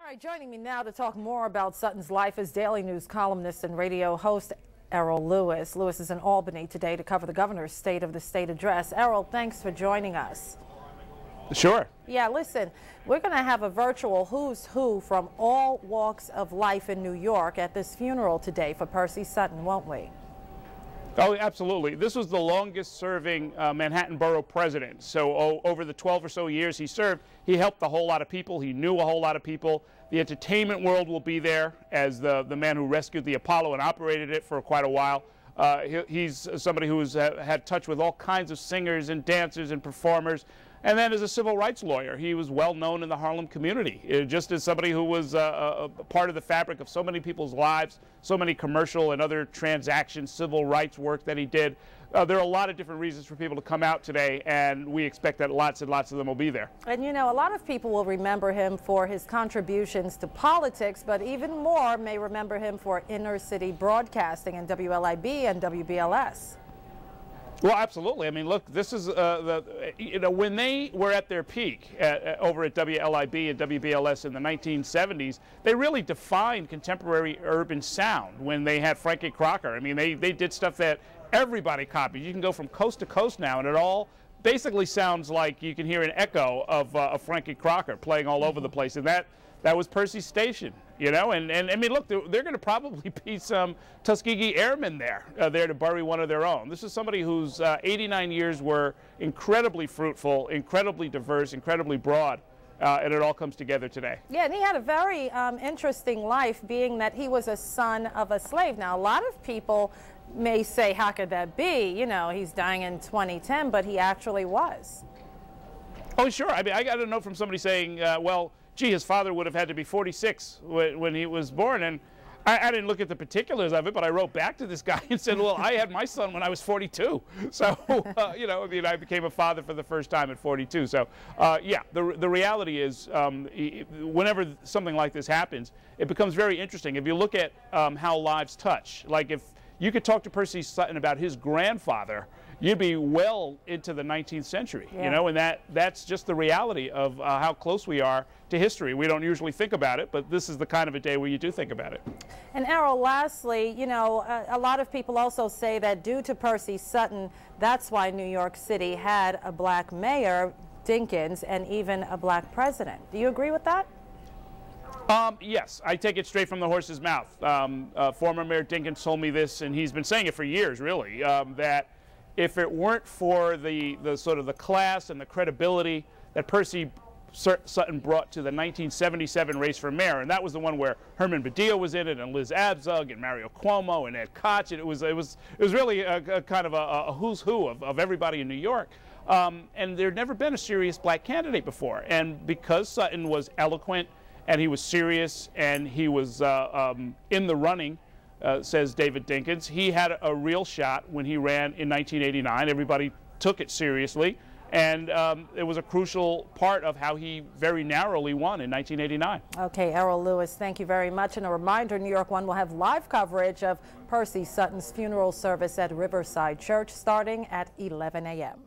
All right, joining me now to talk more about Sutton's life is Daily News columnist and radio host Errol Louis. Louis is in Albany today to cover the governor's State of the State address. Errol, thanks for joining us. Sure. Yeah, listen, we're going to have a virtual who's who from all walks of life in New York at this funeral today for Percy Sutton, won't we? Oh, absolutely. This was the longest serving Manhattan Borough president. So over the 12 or so years he served, he helped a whole lot of people. He knew a whole lot of people. The entertainment world will be there as the man who rescued the Apollo and operated it for quite a while. He's somebody who's had touch with all kinds of singers and dancers and performers. And then as a civil rights lawyer, he was well known in the Harlem community, just as somebody who was a part of the fabric of so many people's lives, so many commercial and other transactions, civil rights work that he did. There are a lot of different reasons for people to come out today, and we expect that lots and lots of them will be there. And you know, a lot of people will remember him for his contributions to politics, but even more may remember him for inner city broadcasting in WLIB and WBLS. Well, absolutely. I mean, look, this is when they were at their peak over at WLIB and WBLS in the 1970s, they really defined contemporary urban sound when they had Frankie Crocker. I mean, they did stuff that everybody copied. You can go from coast to coast now, and it all basically sounds like you can hear an echo of Frankie Crocker playing all over the place, and that was Percy's station, you know, and I mean, look, there are going to probably be some Tuskegee Airmen there to bury one of their own. This is somebody whose 89 years were incredibly fruitful, incredibly diverse, incredibly broad, and it all comes together today. Yeah, and he had a very interesting life, being that he was a son of a slave. Now, a lot of people may say, how could that be? You know, he's dying in 2010, but he actually was. Oh, sure. I mean, I got a note from somebody saying, well, gee, his father would have had to be 46 when he was born. And I didn't look at the particulars of it, but I wrote back to this guy and said, well, I had my son when I was 42. So, you know, I mean, I became a father for the first time at 42. So, yeah, the reality is whenever something like this happens, it becomes very interesting. If you look at how lives touch, like if you could talk to Percy Sutton about his grandfather, you'd be well into the 19th century, yeah. You know, and that's just the reality of how close we are to history. We don't usually think about it, but this is the kind of a day where you do think about it. And Errol, lastly, you know, a lot of people also say that due to Percy Sutton, that's why New York City had a black mayor, Dinkins, and even a black president. Do you agree with that? Yes, I take it straight from the horse's mouth. Former Mayor Dinkins told me this, and he's been saying it for years, really, that if it weren't for the sort of the class and the credibility that Percy Sutton brought to the 1977 race for mayor, and that was the one where Herman Badillo was in it, and Liz Abzug, and Mario Cuomo, and Ed Koch, and it was really a kind of a who's who of everybody in New York. And there'd never been a serious black candidate before, and because Sutton was eloquent, and he was serious, and he was in the running, says David Dinkins, he had a real shot when he ran in 1989. Everybody took it seriously, and it was a crucial part of how he very narrowly won in 1989. Okay, Errol Louis, thank you very much. And a reminder, New York One will have live coverage of Percy Sutton's funeral service at Riverside Church starting at 11 a.m.